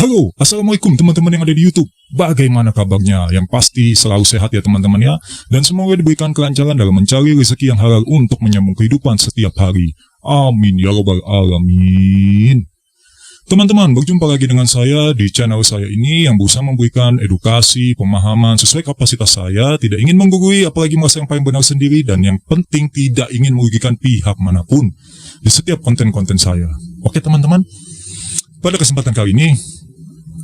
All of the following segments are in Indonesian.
Halo, assalamualaikum teman-teman yang ada di YouTube. Bagaimana kabarnya? Yang pasti selalu sehat ya teman-teman ya. Dan semoga diberikan kelancaran dalam mencari rezeki yang halal untuk menyambung kehidupan setiap hari. Amin ya rabbal alamin. Teman-teman, berjumpa lagi dengan saya di channel saya ini yang berusaha memberikan edukasi, pemahaman sesuai kapasitas saya, tidak ingin menggurui apalagi merasa yang paling benar sendiri, dan yang penting tidak ingin merugikan pihak manapun di setiap konten-konten saya. Oke teman-teman, pada kesempatan kali ini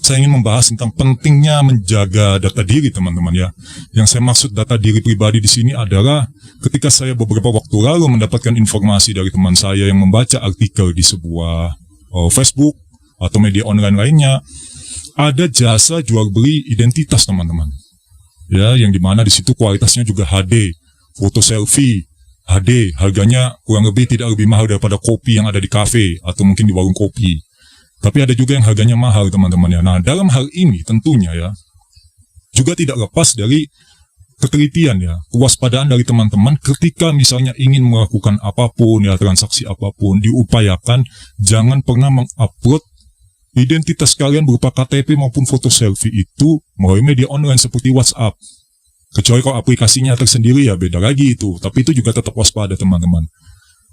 saya ingin membahas tentang pentingnya menjaga data diri teman-teman ya. Yang saya maksud data diri pribadi di sini adalah ketika saya beberapa waktu lalu mendapatkan informasi dari teman saya yang membaca artikel di sebuah Facebook atau media online lainnya, ada jasa jual beli identitas teman-teman. Ya, yang dimana di situ kualitasnya juga HD, foto selfie HD, harganya kurang lebih tidak lebih mahal daripada kopi yang ada di kafe atau mungkin di warung kopi. Tapi ada juga yang harganya mahal teman-teman ya. Nah, dalam hal ini tentunya ya, juga tidak lepas dari ketelitian ya, kewaspadaan dari teman-teman ketika misalnya ingin melakukan apapun ya, transaksi apapun, diupayakan jangan pernah mengupload identitas kalian berupa KTP maupun foto selfie itu melalui media online seperti WhatsApp. Kecuali kalau aplikasinya tersendiri ya beda lagi itu, tapi itu juga tetap waspada teman-teman.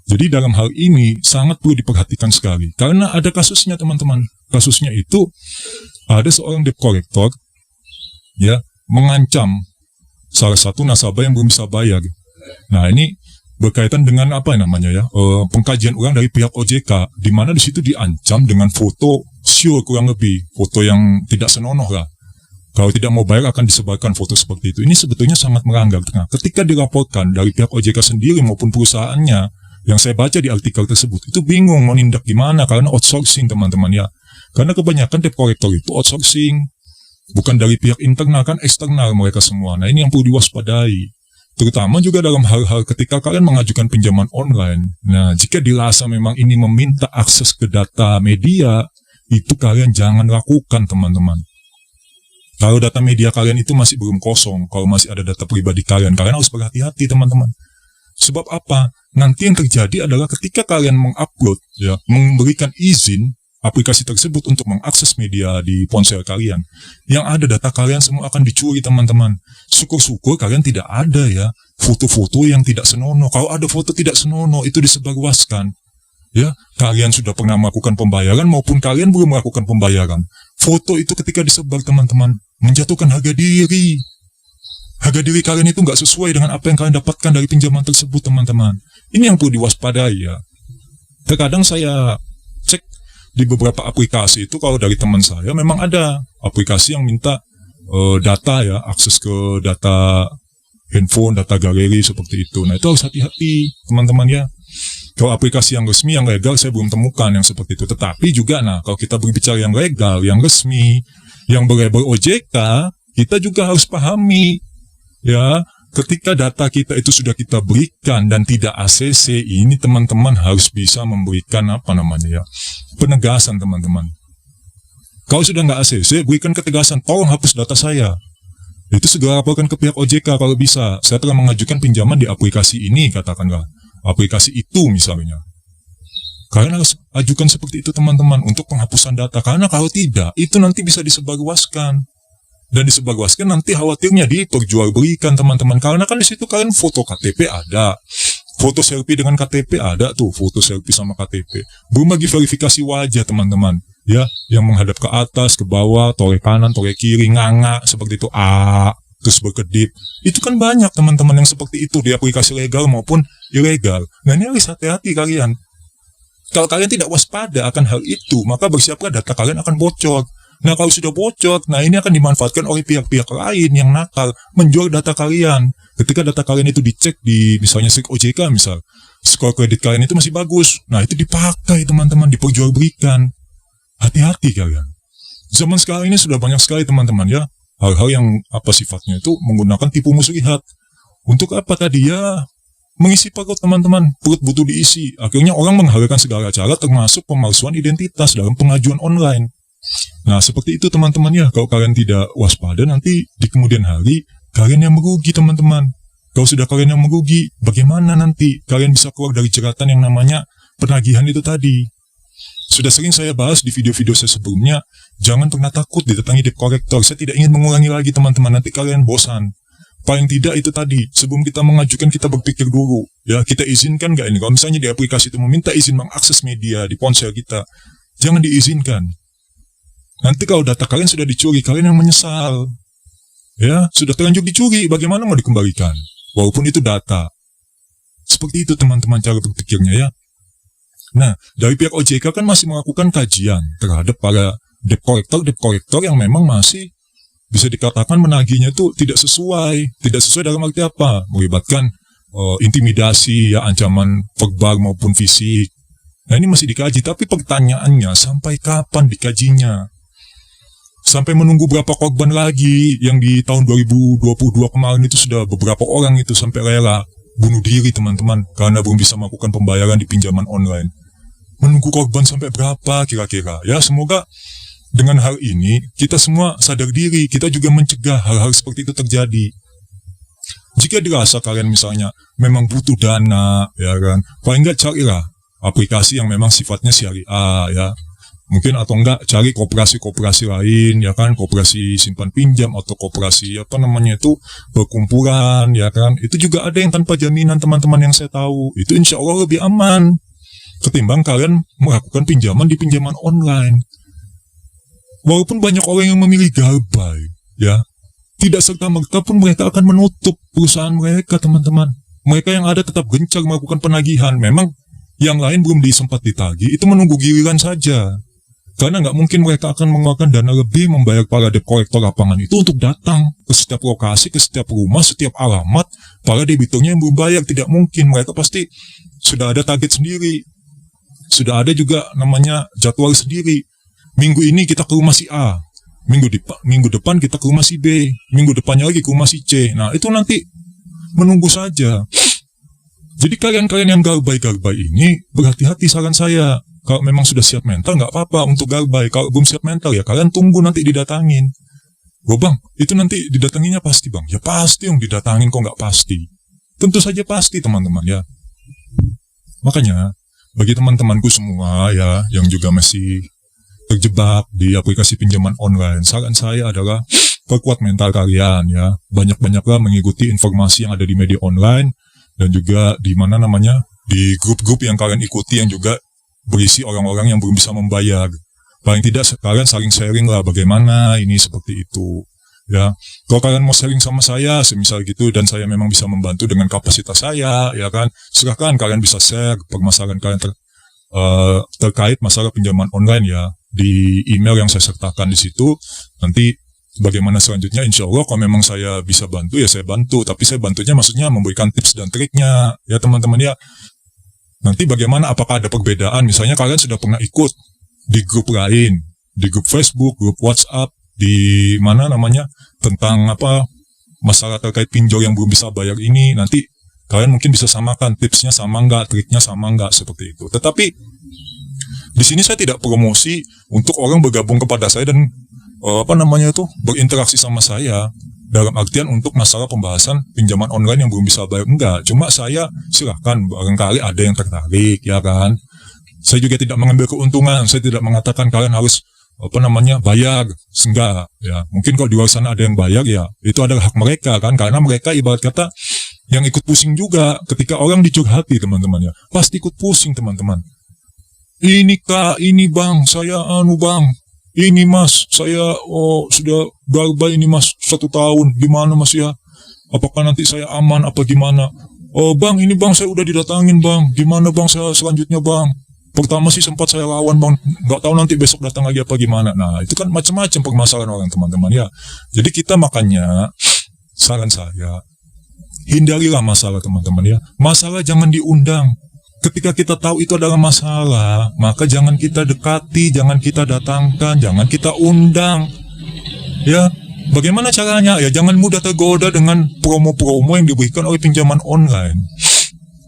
Jadi dalam hal ini sangat perlu diperhatikan sekali. Karena ada kasusnya teman-teman. Kasusnya itu ada seorang debt collector ya, mengancam salah satu nasabah yang belum bisa bayar. Nah ini berkaitan dengan apa namanya ya, pengkajian ulang dari pihak OJK, di mana di situ diancam dengan foto sure kurang lebih, foto yang tidak senonoh lah. Kalau tidak mau bayar akan disebarkan foto seperti itu. Ini sebetulnya sangat melanggar. Nah, ketika dilaporkan dari pihak OJK sendiri maupun perusahaannya, yang saya baca di artikel tersebut, itu bingung mau nindak gimana karena outsourcing teman-teman ya. Karena kebanyakan debt collector itu outsourcing, bukan dari pihak internal, kan eksternal mereka semua. Nah ini yang perlu diwaspadai, terutama juga dalam hal-hal ketika kalian mengajukan pinjaman online. Nah jika dirasa memang ini meminta akses ke data media, itu kalian jangan lakukan teman-teman. Kalau data media kalian itu masih belum kosong, kalau masih ada data pribadi kalian harus berhati-hati teman-teman. Sebab apa? Nanti yang terjadi adalah ketika kalian mengupload, ya, memberikan izin aplikasi tersebut untuk mengakses media di ponsel kalian, yang ada data kalian semua akan dicuri teman-teman. Syukur-syukur kalian tidak ada ya foto-foto yang tidak senonoh. Kalau ada foto tidak senonoh itu disebarluaskan. Ya, kalian sudah pernah melakukan pembayaran maupun kalian belum melakukan pembayaran. Foto itu ketika disebar teman-teman menjatuhkan harga diri. Harga diri kalian itu nggak sesuai dengan apa yang kalian dapatkan dari pinjaman tersebut teman-teman. Ini yang perlu diwaspadai ya. Terkadang saya cek di beberapa aplikasi itu, kalau dari teman saya memang ada aplikasi yang minta data ya, akses ke data handphone, data galeri seperti itu. Nah itu harus hati-hati teman-teman ya. Kalau aplikasi yang resmi, yang legal saya belum temukan yang seperti itu. Tetapi juga nah kalau kita berbicara yang legal, yang resmi, yang berlabel OJK, kita juga harus pahami ya, ketika data kita itu sudah kita berikan dan tidak ACC, ini teman-teman harus bisa memberikan apa namanya ya, penegasan teman-teman. Kalau sudah nggak ACC, berikan ketegasan, tolong hapus data saya. Itu segera laporkan ke pihak OJK kalau bisa. Saya telah mengajukan pinjaman di aplikasi ini, katakanlah. Aplikasi itu misalnya. Kalian harus ajukan seperti itu teman-teman untuk penghapusan data. Karena kalau tidak, itu nanti bisa disebarluaskan. Dan disebarluaskan nanti khawatirnya diperjualbelikan teman-teman. Karena kan di situ kalian foto KTP ada, foto selfie dengan KTP ada tuh, foto selfie sama KTP. Belum lagi verifikasi wajah teman-teman, ya, yang menghadap ke atas, ke bawah, toleh kanan, toleh kiri, nganga seperti itu, terus berkedip. Itu kan banyak teman-teman yang seperti itu di aplikasi legal maupun ilegal. Nah ini harus hati-hati kalian. Kalau kalian tidak waspada akan hal itu, maka bersiaplah data kalian akan bocor. Nah kalau sudah bocor, nah ini akan dimanfaatkan oleh pihak-pihak lain yang nakal, menjual data kalian. Ketika data kalian itu dicek di misalnya OJK misal, skor kredit kalian itu masih bagus, nah itu dipakai teman-teman, diperjualbelikan. Hati-hati kalian. Zaman sekarang ini sudah banyak sekali teman-teman ya, hal-hal yang apa sifatnya itu menggunakan tipu muslihat. Untuk apa tadi ya? Mengisi perut teman-teman, perut butuh diisi. Akhirnya orang menghalalkan segala cara termasuk pemalsuan identitas dalam pengajuan online. Nah seperti itu teman-teman ya, kalau kalian tidak waspada nanti di kemudian hari kalian yang merugi teman-teman. Kalau sudah kalian yang merugi, bagaimana nanti kalian bisa keluar dari jeratan yang namanya penagihan itu tadi? Sudah sering saya bahas di video-video saya sebelumnya, Jangan pernah takut didatangi debt collector. Saya tidak ingin mengulangi lagi teman-teman, nanti kalian bosan. Paling tidak itu tadi, sebelum kita mengajukan kita berpikir dulu. Ya, kita izinkan gak ini? Kalau misalnya di aplikasi itu meminta izin mengakses media di ponsel kita, jangan diizinkan. Nanti kalau data kalian sudah dicuri, kalian yang menyesal. Ya, sudah terlanjur dicuri, bagaimana mau dikembalikan? Walaupun itu data. Seperti itu teman-teman cara berpikirnya ya. Nah, dari pihak OJK kan masih melakukan kajian terhadap para debt collector yang memang masih bisa dikatakan menagihnya itu tidak sesuai dalam arti apa? Melibatkan intimidasi, ya, ancaman verbal maupun fisik. Nah, ini masih dikaji, tapi pertanyaannya sampai kapan dikajinya? Sampai menunggu berapa korban lagi? Yang di tahun 2022 kemarin itu sudah beberapa orang itu sampai rela bunuh diri teman-teman karena belum bisa melakukan pembayaran di pinjaman online. Menunggu korban sampai berapa kira-kira? Ya, semoga dengan hal ini, kita semua sadar diri, kita juga mencegah hal-hal seperti itu terjadi. Jika dirasa kalian misalnya memang butuh dana, ya kan, paling nggak carilah aplikasi yang memang sifatnya syariah, ya. Mungkin atau enggak cari koperasi-koperasi lain, ya kan, koperasi simpan pinjam atau koperasi perkumpulan, ya kan. Itu juga ada yang tanpa jaminan teman-teman yang saya tahu. Itu insya Allah lebih aman ketimbang kalian melakukan pinjaman di pinjaman online. Walaupun banyak orang yang memilih Garbay, ya, tidak serta-merta pun mereka akan menutup perusahaan mereka, teman-teman. Mereka yang ada tetap gencar melakukan penagihan. Memang yang lain belum disempat ditagih, itu menunggu giliran saja. Karena nggak mungkin mereka akan mengeluarkan dana lebih membayar para debt collector lapangan itu untuk datang ke setiap lokasi, ke setiap rumah, setiap alamat, para debiturnya yang belum bayar. Tidak mungkin, mereka pasti sudah ada target sendiri. Sudah ada juga namanya jadwal sendiri. Minggu ini kita ke rumah si A, minggu depan kita ke rumah si B, minggu depannya lagi ke rumah si C. Nah, itu nanti menunggu saja. Jadi kalian-kalian yang Garbay ini berhati-hati saran saya. Kalau memang sudah siap mental nggak apa-apa untuk Garbay. Kalau belum siap mental ya kalian tunggu nanti didatangin. Bang, itu nanti didatanginnya pasti bang. Ya pasti yang didatangin, kok nggak pasti. Tentu saja pasti teman-teman ya. Makanya bagi teman-temanku semua ya yang juga masih terjebak di aplikasi pinjaman online, saran saya adalah perkuat mental kalian ya. Banyak-banyaklah mengikuti informasi yang ada di media online dan juga di di grup-grup yang kalian ikuti yang juga berisi orang-orang yang belum bisa membayar. Paling tidak kalian saling sharing lah bagaimana ini seperti itu. Ya, kalau kalian mau sharing sama saya, semisal gitu, dan saya memang bisa membantu dengan kapasitas saya, ya kan, silahkan kalian bisa share permasalahan kalian terkait masalah pinjaman online ya di email yang saya sertakan di situ. Nanti bagaimana selanjutnya, insya Allah kalau memang saya bisa bantu ya saya bantu. Tapi saya bantunya maksudnya memberikan tips dan triknya ya teman-teman ya. Nanti bagaimana, apakah ada perbedaan? Misalnya kalian sudah pernah ikut di grup lain, di grup Facebook, grup WhatsApp, di tentang masalah terkait pinjol yang belum bisa bayar ini. Nanti kalian mungkin bisa samakan tipsnya sama enggak, triknya sama enggak, seperti itu. Tetapi di sini saya tidak promosi untuk orang bergabung kepada saya dan berinteraksi sama saya. Dalam artian untuk masalah pembahasan pinjaman online yang belum bisa bayar, enggak. Cuma saya silahkan, barangkali ada yang tertarik, ya kan. Saya juga tidak mengambil keuntungan, saya tidak mengatakan kalian harus bayar, enggak. Ya, mungkin kalau di luar sana ada yang bayar ya, itu adalah hak mereka kan, karena mereka ibarat kata yang ikut pusing juga ketika orang dicurhati teman-teman ya. Pasti ikut pusing teman-teman. Ini kak, ini bang, saya bang. Ini mas, saya sudah Garbay ini mas 1 tahun, gimana mas ya? Apakah nanti saya aman apa gimana? Bang, ini bang saya udah didatangin bang, gimana bang saya selanjutnya bang? Pertama sih sempat saya lawan bang, nggak tahu nanti besok datang lagi apa gimana. Nah itu kan macam-macam permasalahan orang teman-teman ya. Jadi kita makanya saran saya, hindarilah masalah teman-teman ya. Masalah jangan diundang. Ketika kita tahu itu adalah masalah, maka jangan kita dekati, jangan kita datangkan, jangan kita undang. Ya, bagaimana caranya? Ya jangan mudah tergoda dengan promo-promo yang diberikan oleh pinjaman online.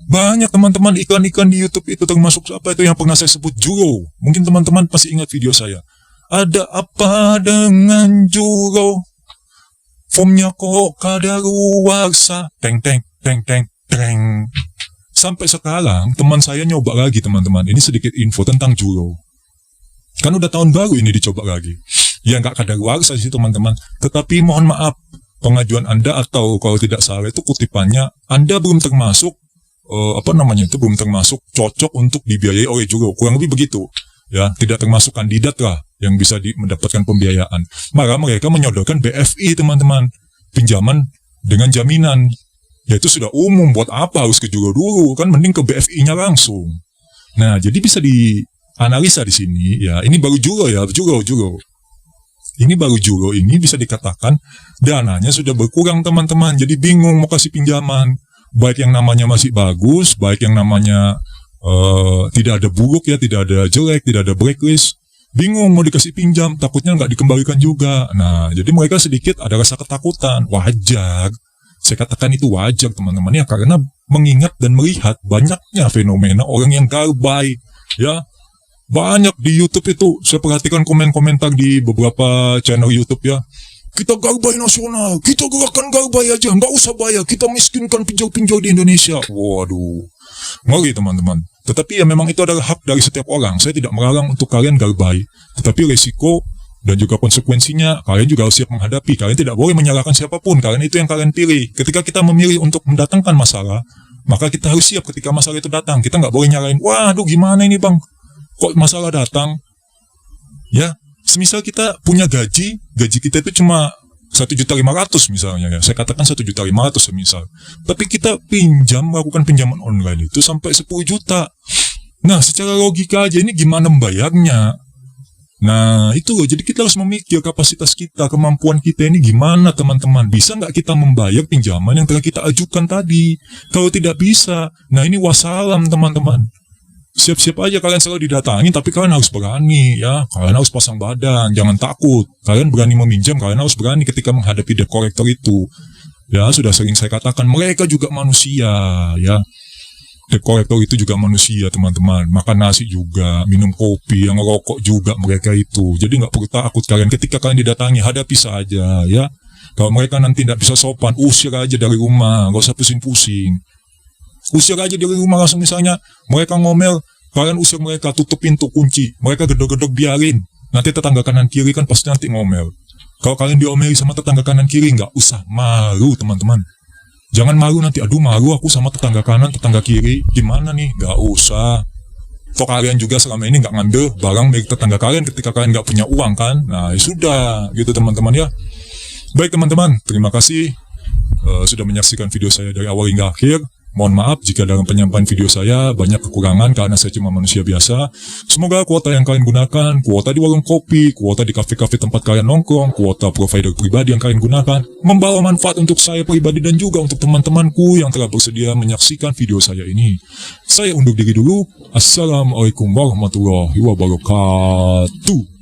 Banyak teman-teman iklan-iklan di YouTube itu, termasuk apa itu yang pernah saya sebut, Juro. Mungkin teman-teman pasti ingat video saya. Ada apa dengan Juro? Formnya kok kadaluarsa. Teng teng teng teng teng. Sampai sekarang teman saya nyoba lagi teman-teman. Ini sedikit info tentang Juro. Kan udah tahun baru ini dicoba lagi. Ya nggak kadaluarsa sih teman-teman. Tetapi mohon maaf, pengajuan Anda atau kalau tidak salah itu kutipannya, Anda belum termasuk belum termasuk cocok untuk dibiayai oleh Juro. Kurang lebih begitu. Ya, tidak termasuk kandidat lah yang bisa mendapatkan pembiayaan. Maka mereka menyodorkan BFI teman-teman, pinjaman dengan jaminan. Ya itu sudah umum, buat apa harus ke Juro dulu, kan mending ke BFI-nya langsung. Nah, jadi bisa dianalisa di sini, ya ini baru Juro ya, Juro. Ini baru Juro, ini bisa dikatakan dananya sudah berkurang teman-teman, jadi bingung mau kasih pinjaman. Baik yang namanya masih bagus, baik yang namanya tidak ada buruk ya, tidak ada jelek, tidak ada blacklist. Bingung mau dikasih pinjam, takutnya nggak dikembalikan juga. Nah, jadi mereka sedikit ada rasa ketakutan, wajar. Saya katakan itu wajar teman-teman ya, karena mengingat dan melihat banyaknya fenomena orang yang galbay, ya. Banyak di YouTube itu, saya perhatikan komen-komentar di beberapa channel YouTube ya. Kita galbay nasional, kita gerakan galbay aja, nggak usah bayar, kita miskinkan pinjau-pinjau di Indonesia. Waduh, ngeri teman-teman. Tetapi ya memang itu adalah hak dari setiap orang. Saya tidak melarang untuk kalian galbay, tetapi resiko dan juga konsekuensinya kalian juga harus siap menghadapi. Kalian tidak boleh menyalahkan siapapun, karena itu yang kalian pilih. Ketika kita memilih untuk mendatangkan masalah, maka kita harus siap ketika masalah itu datang. Kita nggak boleh nyalain, waduh gimana ini bang, kok masalah datang, ya, semisal kita punya gaji kita itu cuma 1.500.000 misalnya ya, saya katakan 1.500.000 semisal, tapi kita melakukan pinjaman online itu sampai 10 juta. Nah, secara logika aja ini gimana membayarnya? Nah, itu loh, jadi kita harus memikir kapasitas kita, kemampuan kita ini gimana teman-teman. Bisa nggak kita membayar pinjaman yang telah kita ajukan tadi? Kalau tidak bisa, nah ini wassalam teman-teman. Siap-siap aja kalian selalu didatangi, tapi kalian harus berani ya, kalian harus pasang badan, jangan takut. Kalian berani meminjam, kalian harus berani ketika menghadapi debt collector itu. Ya, sudah sering saya katakan, mereka juga manusia ya. Debt collector itu juga manusia teman-teman, makan nasi juga, minum kopi, yang ngerokok juga mereka itu. Jadi nggak perlu takut kalian ketika kalian didatangi, hadapi saja ya. Kalau mereka nanti tidak bisa sopan, usir aja dari rumah, nggak usah pusing-pusing. Usir aja dari rumah langsung, misalnya mereka ngomel, kalian usir mereka, tutup pintu, kunci, mereka gedok-gedok biarin. Nanti tetangga kanan kiri kan pasti nanti ngomel. Kalau kalian diomeli sama tetangga kanan kiri, nggak usah malu teman-teman. Jangan malu nanti, aduh malu aku sama tetangga kanan, tetangga kiri, gimana nih? Nggak usah. Toh kalian juga selama ini nggak ngambil barang milik tetangga kalian ketika kalian nggak punya uang kan? Nah ya sudah, gitu teman-teman ya. Baik teman-teman, terima kasih sudah menyaksikan video saya dari awal hingga akhir. Mohon maaf jika dalam penyampaian video saya banyak kekurangan karena saya cuma manusia biasa. Semoga kuota yang kalian gunakan, kuota di warung kopi, kuota di kafe-kafe tempat kalian nongkrong, kuota provider pribadi yang kalian gunakan, membawa manfaat untuk saya pribadi dan juga untuk teman-temanku yang telah bersedia menyaksikan video saya ini. Saya undur diri dulu. Assalamualaikum warahmatullahi wabarakatuh.